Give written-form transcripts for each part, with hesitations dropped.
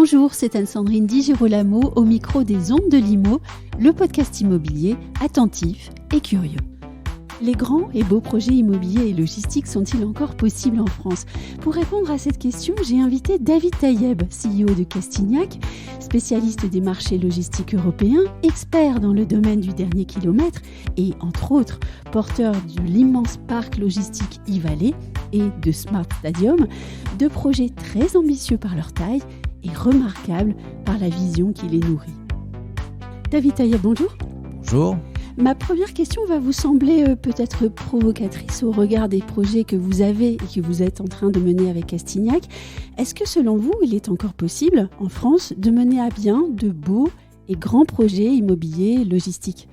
Bonjour, c'est Anne-Sandrine Di Girolamo au micro des Ondes de l'Imo, le podcast immobilier attentif et curieux. Les grands et beaux projets immobiliers et logistiques sont-ils encore possibles en France ? Pour répondre à cette question, j'ai invité David Taïeb, CEO de Castignac, spécialiste des marchés logistiques européens, expert dans le domaine du dernier kilomètre et, entre autres, porteur de l'immense parc logistique e-Valley et de Smart Stadium, deux projets très ambitieux par leur taille et remarquables par la vision qui les nourrit. David Taïeb, bonjour. Bonjour. Ma première question va vous sembler peut-être provocatrice au regard des projets que vous avez et que vous êtes en train de mener avec Castignac. Est-ce que selon vous, il est encore possible en France de mener à bien de beaux et grands projets immobiliers logistiques ?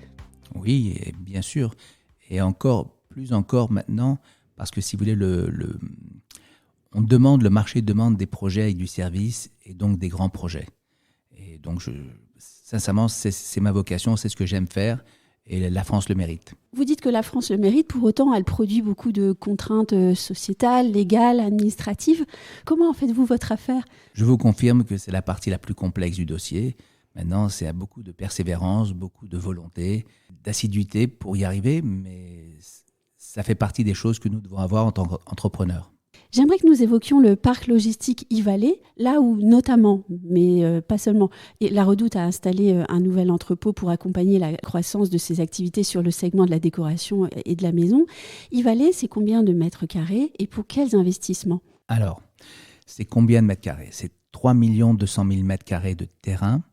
Oui, et bien sûr. Et plus encore maintenant, parce que si vous voulez, le marché demande des projets avec du service et donc des grands projets. Et donc, sincèrement, c'est ma vocation, c'est ce que j'aime faire. Et la France le mérite. Vous dites que la France le mérite, pour autant elle produit beaucoup de contraintes sociétales, légales, administratives. Comment en faites-vous votre affaire ? Je vous confirme que c'est la partie la plus complexe du dossier. Maintenant, c'est beaucoup de persévérance, beaucoup de volonté, d'assiduité pour y arriver, mais ça fait partie des choses que nous devons avoir en tant qu'entrepreneurs. J'aimerais que nous évoquions le parc logistique e-Valley, là où notamment, mais pas seulement, la Redoute a installé un nouvel entrepôt pour accompagner la croissance de ses activités sur le segment de la décoration et de la maison. e-Valley, c'est combien de mètres carrés et pour quels investissements ? Alors, c'est combien de mètres carrés ? C'est 3 200 000 mètres carrés de terrain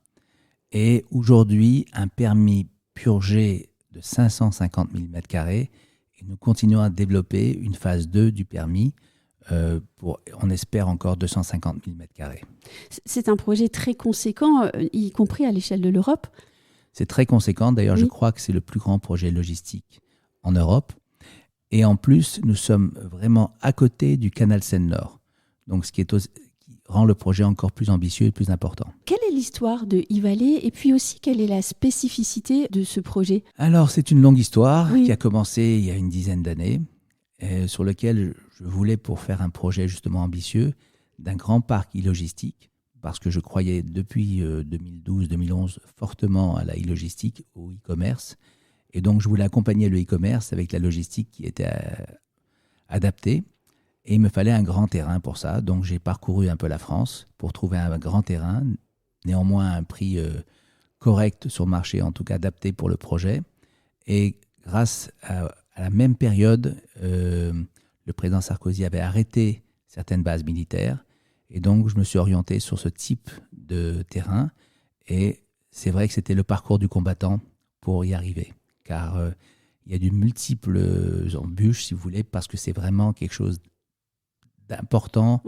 et aujourd'hui, un permis purgé de 550 000 mètres carrés et nous continuons à développer une phase 2 du permis on espère encore 250 000 mètres carrés. C'est un projet très conséquent, y compris à l'échelle de l'Europe. C'est très conséquent. D'ailleurs, Je crois que c'est le plus grand projet logistique en Europe. Et en plus, nous sommes vraiment à côté du canal Seine-Nord. Donc, qui rend le projet encore plus ambitieux et plus important. Quelle est l'histoire de e-Valley et puis aussi quelle est la spécificité de ce projet ? Alors, c'est une longue histoire qui a commencé il y a une dizaine d'années. Sur lequel je voulais, pour faire un projet justement ambitieux, d'un grand parc e-logistique, parce que je croyais depuis 2012-2011 fortement à la e-logistique, au e-commerce. Et donc, je voulais accompagner le e-commerce avec la logistique qui était adaptée. Et il me fallait un grand terrain pour ça. Donc, j'ai parcouru un peu la France pour trouver un grand terrain, néanmoins à un prix correct sur le marché, en tout cas adapté pour le projet. Et grâce à la même période, le président Sarkozy avait arrêté certaines bases militaires et donc je me suis orienté sur ce type de terrain et c'est vrai que c'était le parcours du combattant pour y arriver car il y a de multiples embûches si vous voulez parce que c'est vraiment quelque chose d'important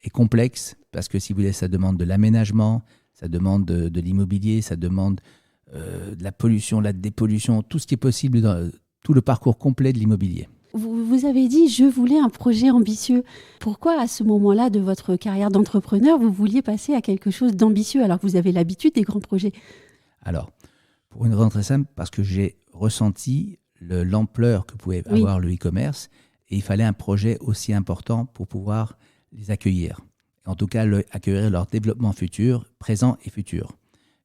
et complexe parce que si vous voulez ça demande de l'aménagement, ça demande de l'immobilier, ça demande de la pollution, la dépollution, tout ce qui est possible dans tout le parcours complet de l'immobilier. Vous avez dit « je voulais un projet ambitieux ». Pourquoi à ce moment-là de votre carrière d'entrepreneur, vous vouliez passer à quelque chose d'ambitieux alors que vous avez l'habitude des grands projets ? Alors, pour une raison très simple, parce que j'ai ressenti l'ampleur que pouvait avoir le e-commerce et il fallait un projet aussi important pour pouvoir les accueillir. En tout cas, accueillir leur développement futur, présent et futur.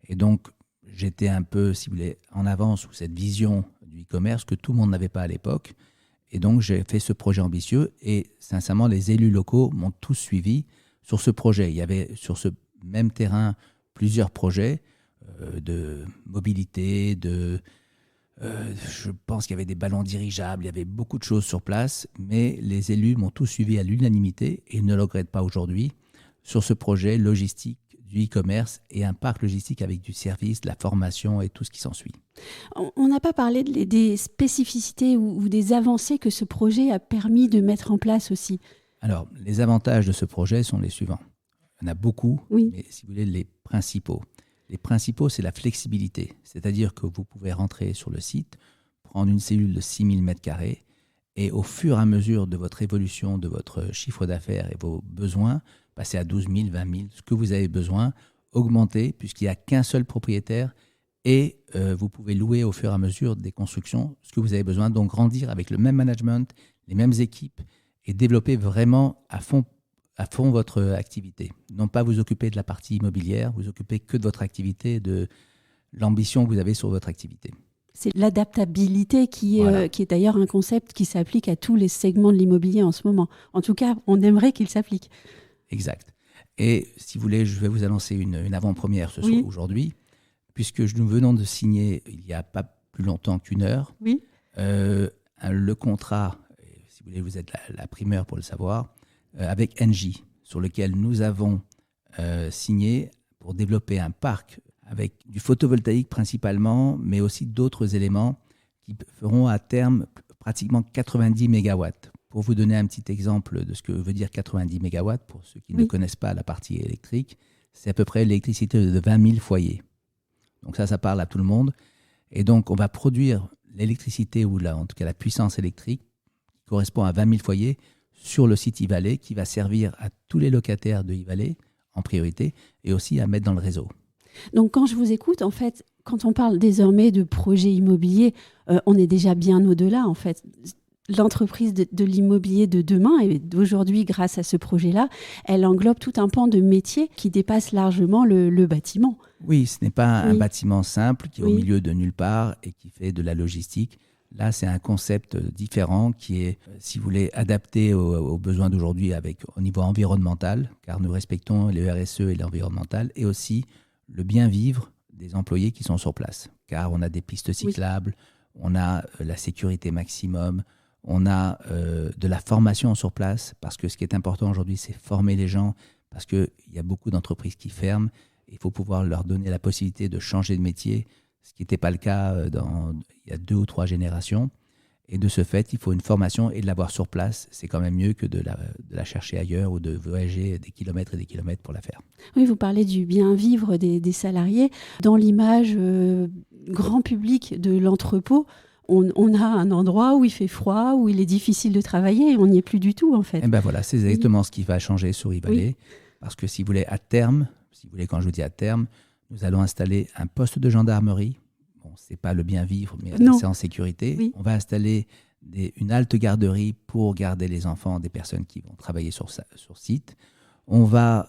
Et donc, j'étais un peu, si vous voulez, en avance sous cette vision du e-commerce que tout le monde n'avait pas à l'époque. Et donc, j'ai fait ce projet ambitieux et sincèrement, les élus locaux m'ont tous suivi sur ce projet. Il y avait sur ce même terrain plusieurs projets de mobilité, je pense qu'il y avait des ballons dirigeables, il y avait beaucoup de choses sur place, mais les élus m'ont tous suivi à l'unanimité et ne le regrettent pas aujourd'hui sur ce projet logistique du e-commerce et un parc logistique avec du service, de la formation et tout ce qui s'ensuit. On n'a pas parlé des spécificités ou des avancées que ce projet a permis de mettre en place aussi. Alors, les avantages de ce projet sont les suivants. Il y en a beaucoup, mais si vous voulez, les principaux. Les principaux, c'est la flexibilité. C'est-à-dire que vous pouvez rentrer sur le site, prendre une cellule de 6 000 m² et au fur et à mesure de votre évolution, de votre chiffre d'affaires et vos besoins, passer à 12 000, 20 000, ce que vous avez besoin, augmenter puisqu'il n'y a qu'un seul propriétaire et vous pouvez louer au fur et à mesure des constructions ce que vous avez besoin, donc grandir avec le même management, les mêmes équipes et développer vraiment à fond à fond votre activité. Non pas vous occuper de la partie immobilière, vous occupez que de votre activité, de l'ambition que vous avez sur votre activité. C'est l'adaptabilité qui est d'ailleurs un concept qui s'applique à tous les segments de l'immobilier en ce moment. En tout cas, on aimerait qu'il s'applique. Exact. Et si vous voulez, je vais vous annoncer une avant-première aujourd'hui, puisque nous venons de signer, il n'y a pas plus longtemps qu'une heure, le contrat, si vous voulez, vous êtes la primeur pour le savoir, avec Engie, sur lequel nous avons signé pour développer un parc avec du photovoltaïque principalement, mais aussi d'autres éléments qui feront à terme pratiquement 90 mégawatts. Pour vous donner un petit exemple de ce que veut dire 90 mégawatts, pour ceux qui ne connaissent pas la partie électrique, c'est à peu près l'électricité de 20 000 foyers. Donc ça parle à tout le monde. Et donc, on va produire l'électricité, ou en tout cas la puissance électrique, qui correspond à 20 000 foyers, sur le site e-Valley, qui va servir à tous les locataires de e-Valley en priorité, et aussi à mettre dans le réseau. Donc quand je vous écoute, en fait, quand on parle désormais de projets immobiliers, on est déjà bien au-delà, en fait. L'entreprise de l'immobilier de demain et d'aujourd'hui, grâce à ce projet-là, elle englobe tout un pan de métiers qui dépasse largement le bâtiment. Oui, ce n'est pas un bâtiment simple qui est au milieu de nulle part et qui fait de la logistique. Là, c'est un concept différent qui est, si vous voulez, adapté aux besoins d'aujourd'hui au niveau environnemental, car nous respectons le RSE et l'environnemental, et aussi le bien vivre des employés qui sont sur place. Car on a des pistes cyclables, on a la sécurité maximum, on a de la formation sur place, parce que ce qui est important aujourd'hui, c'est former les gens, parce qu'il y a beaucoup d'entreprises qui ferment. Il faut pouvoir leur donner la possibilité de changer de métier, ce qui n'était pas le cas il y a 2 ou 3 générations. Et de ce fait, il faut une formation, et de l'avoir sur place, c'est quand même mieux que de la chercher ailleurs ou de voyager des kilomètres et des kilomètres pour la faire. Oui, vous parlez du bien-vivre des salariés. Dans l'image grand public de l'entrepôt, on a un endroit où il fait froid, où il est difficile de travailler, et on n'y est plus du tout, en fait. Et ben voilà, c'est exactement ce qui va changer sur e-Valley. Parce que si vous voulez, à terme, quand je vous dis à terme, nous allons installer un poste de gendarmerie. Bon, ce n'est pas le bien vivre, mais c'est en sécurité. Oui. On va installer une halte garderie pour garder les enfants des personnes qui vont travailler sur site. On va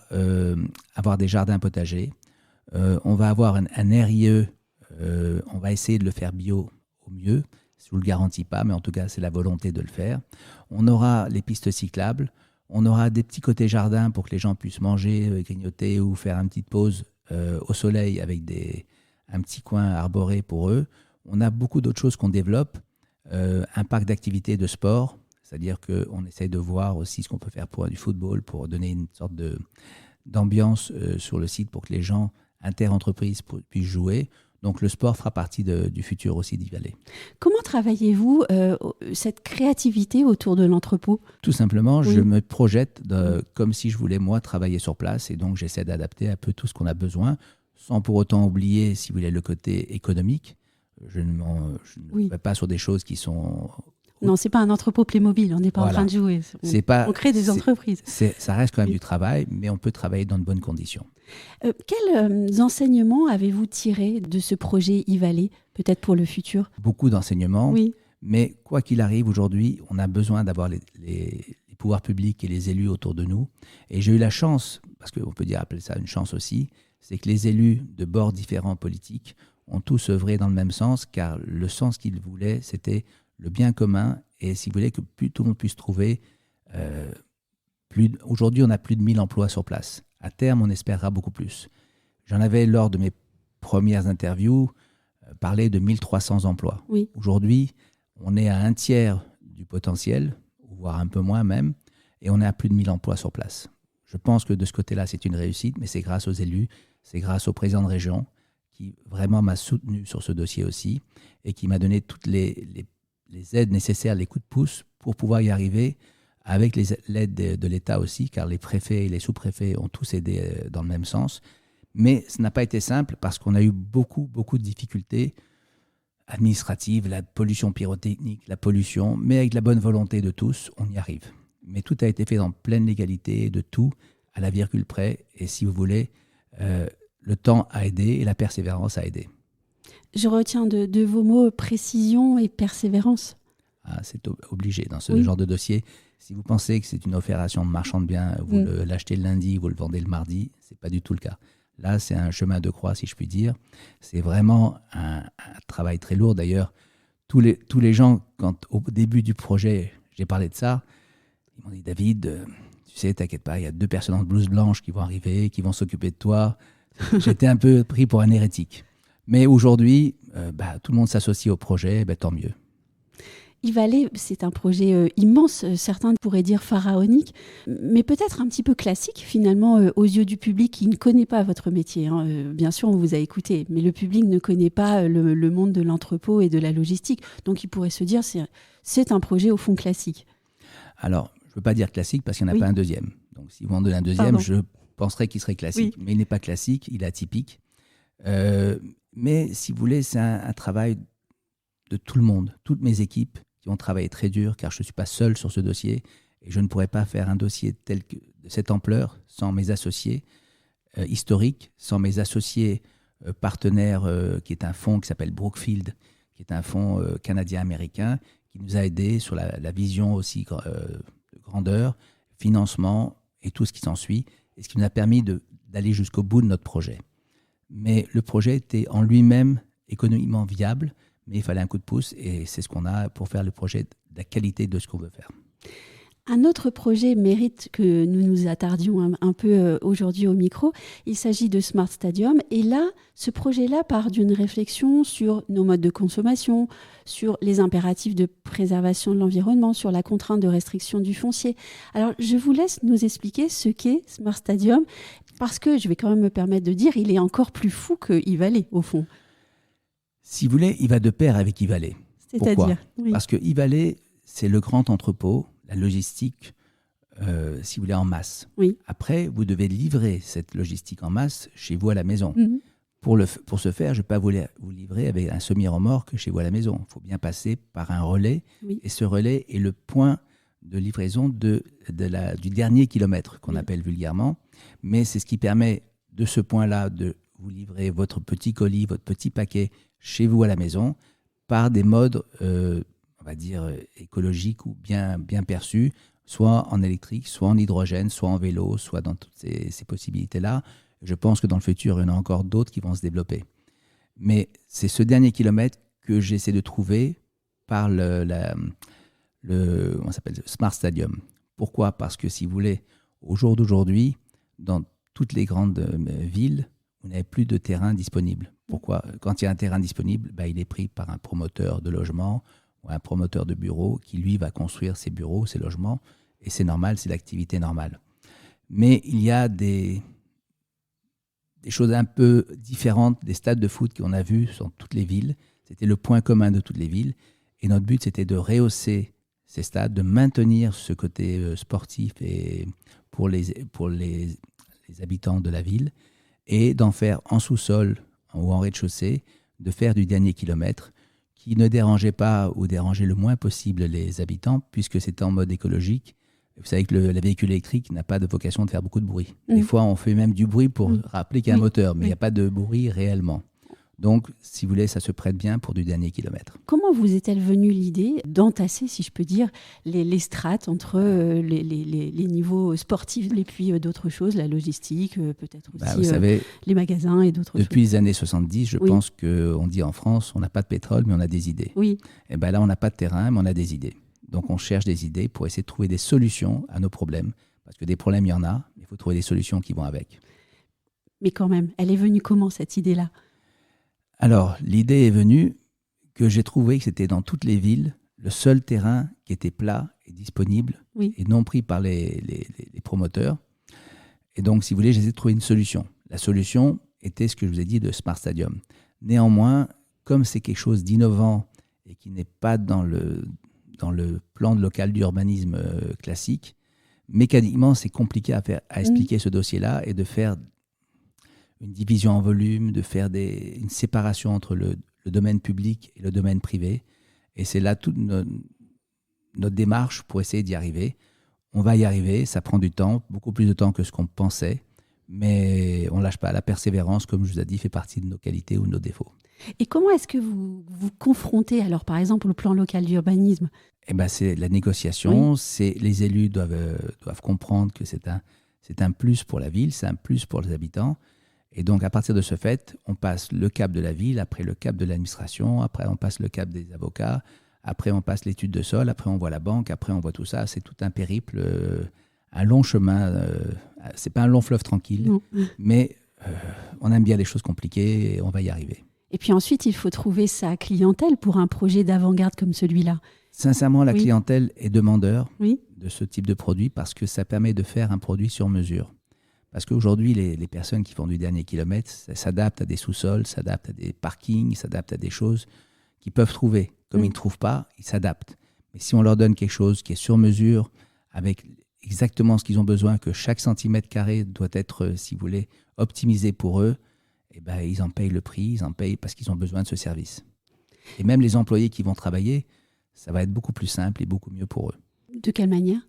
avoir des jardins potagers. On va avoir un RIE. On va essayer de le faire bio au mieux. Je ne vous le garantis pas, mais en tout cas, c'est la volonté de le faire. On aura les pistes cyclables. On aura des petits côtés jardins pour que les gens puissent manger, grignoter ou faire une petite pause au soleil avec un petit coin arboré pour eux. On a beaucoup d'autres choses qu'on développe. Un parc d'activités de sport, c'est-à-dire qu'on essaye de voir aussi ce qu'on peut faire pour du football, pour donner une sorte d'ambiance sur le site pour que les gens inter-entreprises puissent jouer. Donc le sport fera partie du futur aussi d'e-Valley. Comment travaillez-vous cette créativité autour de l'entrepôt ? Tout simplement, je me projette comme si je voulais moi travailler sur place, et donc j'essaie d'adapter un peu tout ce qu'on a besoin, sans pour autant oublier, si vous voulez, le côté économique. Je ne vais pas sur des choses qui sont... Non, ce n'est pas un entrepôt Playmobil, on n'est pas en train de jouer. On crée des entreprises. Ça reste quand même du travail, mais on peut travailler dans de bonnes conditions. Quels enseignements avez-vous tirés de ce projet e-Valley, peut-être pour le futur ? Beaucoup d'enseignements, mais quoi qu'il arrive, aujourd'hui, on a besoin d'avoir les pouvoirs publics et les élus autour de nous. Et j'ai eu la chance, parce qu'on peut appeler ça une chance aussi, c'est que les élus de bords différents politiques ont tous œuvré dans le même sens, car le sens qu'ils voulaient, c'était le bien commun, et si vous voulez que tout le monde puisse trouver... Aujourd'hui, on a plus de 1000 emplois sur place. À terme, on espérera beaucoup plus. J'en avais, lors de mes premières interviews, parlé de 1300 emplois. Oui. Aujourd'hui, on est à un tiers du potentiel, voire un peu moins même, et on est à plus de 1000 emplois sur place. Je pense que de ce côté-là, c'est une réussite, mais c'est grâce aux élus, c'est grâce au président de région, qui vraiment m'a soutenu sur ce dossier aussi, et qui m'a donné toutes les aides nécessaires, les coups de pouce, pour pouvoir y arriver, avec l'aide de l'État aussi, car les préfets et les sous-préfets ont tous aidé dans le même sens. Mais ce n'a pas été simple, parce qu'on a eu beaucoup de difficultés administratives, la pollution pyrotechnique, la pollution, mais avec la bonne volonté de tous, on y arrive. Mais tout a été fait dans pleine légalité, de tout, à la virgule près, et si vous voulez, le temps a aidé et la persévérance a aidé. Je retiens de vos mots précision et persévérance. C'est obligé dans ce genre de dossier. Si vous pensez que c'est une opération de marchand de biens, vous l'achetez le lundi, vous le vendez le mardi, ce n'est pas du tout le cas. Là, c'est un chemin de croix, si je puis dire. C'est vraiment un travail très lourd. D'ailleurs, tous les gens, quand au début du projet, j'ai parlé de ça, ils m'ont dit, David, tu sais, t'inquiète pas, il y a 2 personnes en blouse blanche qui vont arriver, qui vont s'occuper de toi. J'étais un peu pris pour un hérétique. Mais aujourd'hui, tout le monde s'associe au projet, tant mieux. Yvalet, c'est un projet immense, certains pourraient dire pharaonique, mais peut-être un petit peu classique finalement aux yeux du public qui ne connaît pas votre métier. Bien sûr, on vous a écouté, mais le public ne connaît pas le monde de l'entrepôt et de la logistique. Donc il pourrait se dire c'est un projet au fond classique. Alors, je ne veux pas dire classique parce qu'il n'y en a pas un deuxième. Donc si vous en donnez un deuxième, je penserais qu'il serait classique. Mais il n'est pas classique, il est atypique. Mais si vous voulez, c'est un travail de tout le monde, toutes mes équipes qui ont travaillé très dur, car je ne suis pas seul sur ce dossier, et je ne pourrais pas faire un dossier de cette ampleur sans mes associés historiques, sans mes associés partenaires, qui est un fonds qui s'appelle Brookfield, qui est un fonds canadien-américain, qui nous a aidés sur la vision aussi de grandeur, financement et tout ce qui s'ensuit, et ce qui nous a permis d'aller jusqu'au bout de notre projet. Mais le projet était en lui-même économiquement viable, mais il fallait un coup de pouce et c'est ce qu'on a pour faire le projet de la qualité de ce qu'on veut faire. Un autre projet mérite que nous nous attardions un peu aujourd'hui au micro. Il s'agit de Smart Stadium. Et là, ce projet-là part d'une réflexion sur nos modes de consommation, sur les impératifs de préservation de l'environnement, sur la contrainte de restriction du foncier. Alors, je vous laisse nous expliquer ce qu'est Smart Stadium, parce que je vais quand même me permettre de dire, il est encore plus fou que Yvalet, au fond. Si vous voulez, il va de pair avec Yvalet. Pourquoi ? Parce que Yvalet, c'est le grand entrepôt, la logistique, si vous voulez, en masse. Oui. Après, vous devez livrer cette logistique en masse chez vous à la maison. Pour ce faire, je ne vais pas vous livrer avec un semi-remorque chez vous à la maison. Il faut bien passer par un relais. Et ce relais est le point de livraison du dernier kilomètre, qu'on appelle vulgairement. Mais c'est ce qui permet de ce point-là de vous livrer votre petit colis, votre petit paquet chez vous à la maison par des modes, on va dire, écologiques ou bien perçus, soit en électrique, soit en hydrogène, soit en vélo, soit dans toutes ces possibilités-là. Je pense que dans le futur, il y en a encore d'autres qui vont se développer. Mais c'est ce dernier kilomètre que j'essaie de trouver par on s'appelle Smart Stadium. Pourquoi ? Parce que si vous voulez, au jour d'aujourd'hui, dans toutes les grandes villes, vous n'avez plus de terrain disponible. Pourquoi ? Quand il y a un terrain disponible, il est pris par un promoteur de logement ou un promoteur de bureaux qui, lui, va construire ses bureaux, ses logements. Et c'est normal, c'est l'activité normale. Mais il y a des choses un peu différentes des stades de foot qu'on a vus dans toutes les villes. C'était le point commun de toutes les villes. Et notre but, c'était de rehausser ces stades, de maintenir ce côté sportif et pour les habitants de la ville et d'en faire en sous-sol ou en rez-de-chaussée, de faire du dernier kilomètre qui ne dérangeait pas ou dérangeait le moins possible les habitants puisque c'était en mode écologique. Vous savez que le véhicule électrique n'a pas de vocation de faire beaucoup de bruit. Des fois, on fait même du bruit pour rappeler qu'il y a un moteur, mais il n'y a pas de bruit réellement. Donc, si vous voulez, ça se prête bien pour du dernier kilomètre. Comment vous est-elle venue l'idée d'entasser, si je peux dire, les strates entre les niveaux sportifs et puis d'autres choses, la logistique, peut-être aussi vous savez, les magasins et d'autres choses. Depuis les années 70, je pense qu'on dit en France, on n'a pas de pétrole, mais on a des idées. Oui. Et là, on n'a pas de terrain, mais on a des idées. Donc, on cherche des idées pour essayer de trouver des solutions à nos problèmes. Parce que des problèmes, il y en a, mais il faut trouver des solutions qui vont avec. Mais quand même, elle est venue comment, cette idée-là ? Alors, l'idée est venue que j'ai trouvé que c'était dans toutes les villes le seul terrain qui était plat et disponible et non pris par les promoteurs. Et donc, si vous voulez, j'essaie de trouver une solution. La solution était ce que je vous ai dit de Smart Stadium. Néanmoins, comme c'est quelque chose d'innovant et qui n'est pas dans le plan local d'urbanisme classique, mécaniquement, c'est compliqué à expliquer ce dossier-là et de faire une division en volume, de faire une séparation entre le domaine public et le domaine privé. Et c'est là toute notre démarche pour essayer d'y arriver. On va y arriver, ça prend du temps, beaucoup plus de temps que ce qu'on pensait, mais on ne lâche pas. La persévérance, comme je vous ai dit, fait partie de nos qualités ou de nos défauts. Et comment est-ce que vous vous confrontez, alors par exemple, au plan local d'urbanisme? C'est la négociation, les élus doivent comprendre que c'est un plus pour la ville, c'est un plus pour les habitants. Et donc, à partir de ce fait, on passe le cap de la ville, après le cap de l'administration, après on passe le cap des avocats, après on passe l'étude de sol, après on voit la banque, après on voit tout ça. C'est tout un périple, un long chemin. C'est pas un long fleuve tranquille, mais on aime bien les choses compliquées et on va y arriver. Et puis ensuite, il faut trouver sa clientèle pour un projet d'avant-garde comme celui-là. Sincèrement, la clientèle est demandeur de ce type de produit parce que ça permet de faire un produit sur mesure. Parce qu'aujourd'hui, les personnes qui font du dernier kilomètre s'adaptent à des sous-sols, s'adaptent à des parkings, s'adaptent à des choses qu'ils peuvent trouver. Comme ils ne trouvent pas, ils s'adaptent. Mais si on leur donne quelque chose qui est sur mesure, avec exactement ce qu'ils ont besoin, que chaque centimètre carré doit être, si vous voulez, optimisé pour eux, ils en payent le prix, ils en payent parce qu'ils ont besoin de ce service. Et même les employés qui vont travailler, ça va être beaucoup plus simple et beaucoup mieux pour eux. De quelle manière ?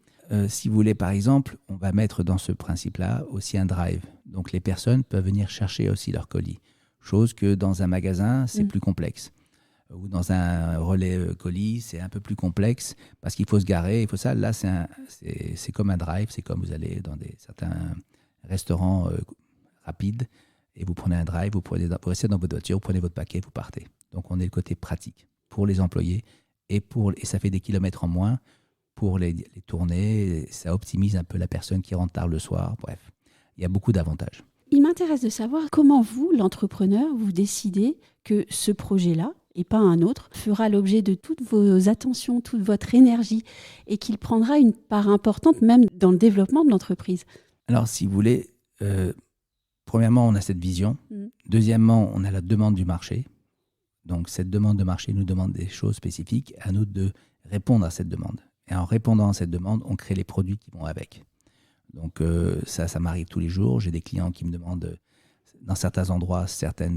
Si vous voulez, par exemple, on va mettre dans ce principe-là aussi un drive. Donc les personnes peuvent venir chercher aussi leur colis. Chose que dans un magasin, c'est plus complexe. Ou dans un relais colis, c'est un peu plus complexe parce qu'il faut se garer. Il faut ça. Là, c'est comme un drive. C'est comme vous allez dans certains restaurants rapides et vous prenez un drive, vous restez dans votre voiture, vous prenez votre paquet, vous partez. Donc on est le côté pratique pour les employés et ça fait des kilomètres en moins pour les tournées. Ça optimise un peu la personne qui rentre tard le soir. Bref, il y a beaucoup d'avantages. Il m'intéresse de savoir comment vous, l'entrepreneur, vous décidez que ce projet-là, et pas un autre, fera l'objet de toutes vos attentions, toute votre énergie, et qu'il prendra une part importante même dans le développement de l'entreprise. Alors, si vous voulez, premièrement, on a cette vision. Deuxièmement, on a la demande du marché. Donc, cette demande de marché nous demande des choses spécifiques. À nous de répondre à cette demande. Et en répondant à cette demande, on crée les produits qui vont avec. Donc, ça m'arrive tous les jours. J'ai des clients qui me demandent, dans certains endroits, certains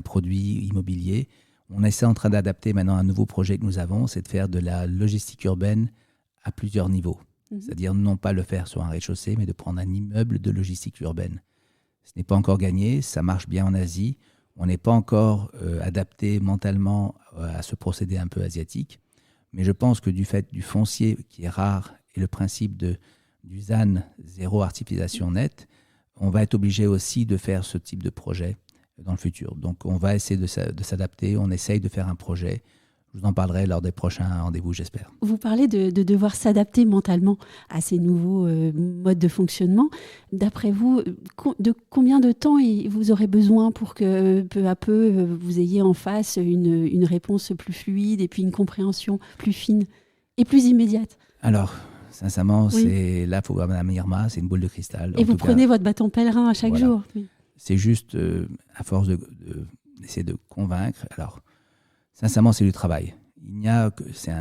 produits immobiliers. On essaie en train d'adapter maintenant un nouveau projet que nous avons, c'est de faire de la logistique urbaine à plusieurs niveaux. C'est-à-dire non pas le faire sur un rez-de-chaussée, mais de prendre un immeuble de logistique urbaine. Ce n'est pas encore gagné, ça marche bien en Asie. On n'est pas encore adapté mentalement à ce procédé un peu asiatique. Mais je pense que du fait du foncier qui est rare et le principe du ZAN, zéro artificialisation nette, on va être obligé aussi de faire ce type de projet dans le futur. Donc on va essayer de s'adapter, on essaye de faire un projet. Je vous en parlerai lors des prochains rendez-vous, j'espère. Vous parlez de devoir s'adapter mentalement à ces nouveaux modes de fonctionnement. D'après vous, de combien de temps vous aurez besoin pour que peu à peu vous ayez en face une réponse plus fluide et puis une compréhension plus fine et plus immédiate ? Alors, sincèrement, là, il faut voir Mme Irma, c'est une boule de cristal. Et vous prenez votre bâton pèlerin à chaque jour. Oui. C'est juste, à force d'essayer de convaincre. Alors, sincèrement, c'est du travail. C'est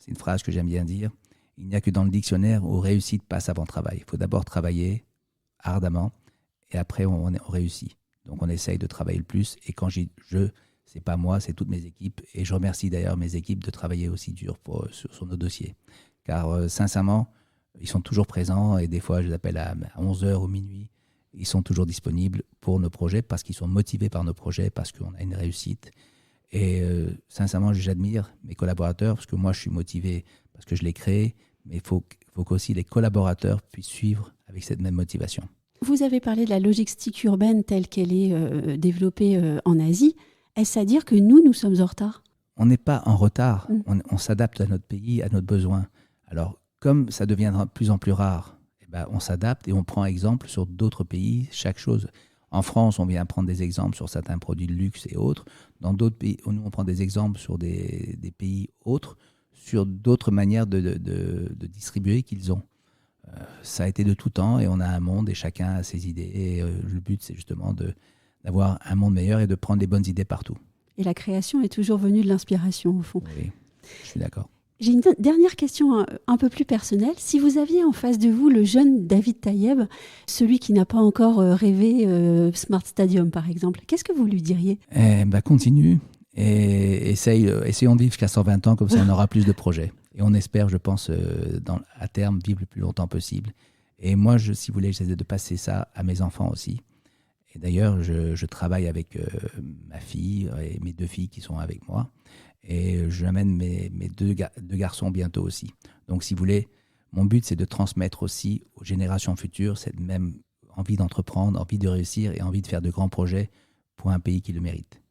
une phrase que j'aime bien dire. Il n'y a que dans le dictionnaire où réussite passe avant travail. Il faut d'abord travailler ardemment et après on réussit. Donc on essaye de travailler le plus. Et quand c'est pas moi, c'est toutes mes équipes. Et je remercie d'ailleurs mes équipes de travailler aussi dur sur nos dossiers. Car sincèrement, ils sont toujours présents et des fois je les appelle à 11h ou minuit. Ils sont toujours disponibles pour nos projets parce qu'ils sont motivés par nos projets, parce qu'on a une réussite. Et sincèrement, j'admire mes collaborateurs parce que moi, je suis motivé parce que je l'ai créé, mais il faut qu'aussi les collaborateurs puissent suivre avec cette même motivation. Vous avez parlé de la logistique urbaine telle qu'elle est développée en Asie. Est-ce à dire que nous sommes en retard ? On n'est pas en retard. On s'adapte à notre pays, à notre besoin. Alors, comme ça devient de plus en plus rare, on s'adapte et on prend exemple sur d'autres pays, chaque chose. En France, on vient prendre des exemples sur certains produits de luxe et autres. Dans d'autres pays, nous, on prend des exemples sur des pays autres, sur d'autres manières de distribuer qu'ils ont. Ça a été de tout temps et on a un monde et chacun a ses idées. Et le but, c'est justement d'avoir un monde meilleur et de prendre les bonnes idées partout. Et la création est toujours venue de l'inspiration, au fond. Oui, je suis d'accord. J'ai une dernière question un peu plus personnelle. Si vous aviez en face de vous le jeune David Taïeb, celui qui n'a pas encore rêvé Smart Stadium, par exemple, qu'est-ce que vous lui diriez ? Continue et essayons de vivre jusqu'à 120 ans, comme ça on aura plus de projets. Et on espère, je pense, à terme, vivre le plus longtemps possible. Et moi, si vous voulez, j'essaie de passer ça à mes enfants aussi. Et d'ailleurs, je travaille avec ma fille et mes 2 filles qui sont avec moi. Et j'amène mes deux garçons bientôt aussi. Donc, si vous voulez, mon but, c'est de transmettre aussi aux générations futures cette même envie d'entreprendre, envie de réussir et envie de faire de grands projets pour un pays qui le mérite.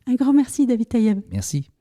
Un grand merci, David Taïeb. Merci.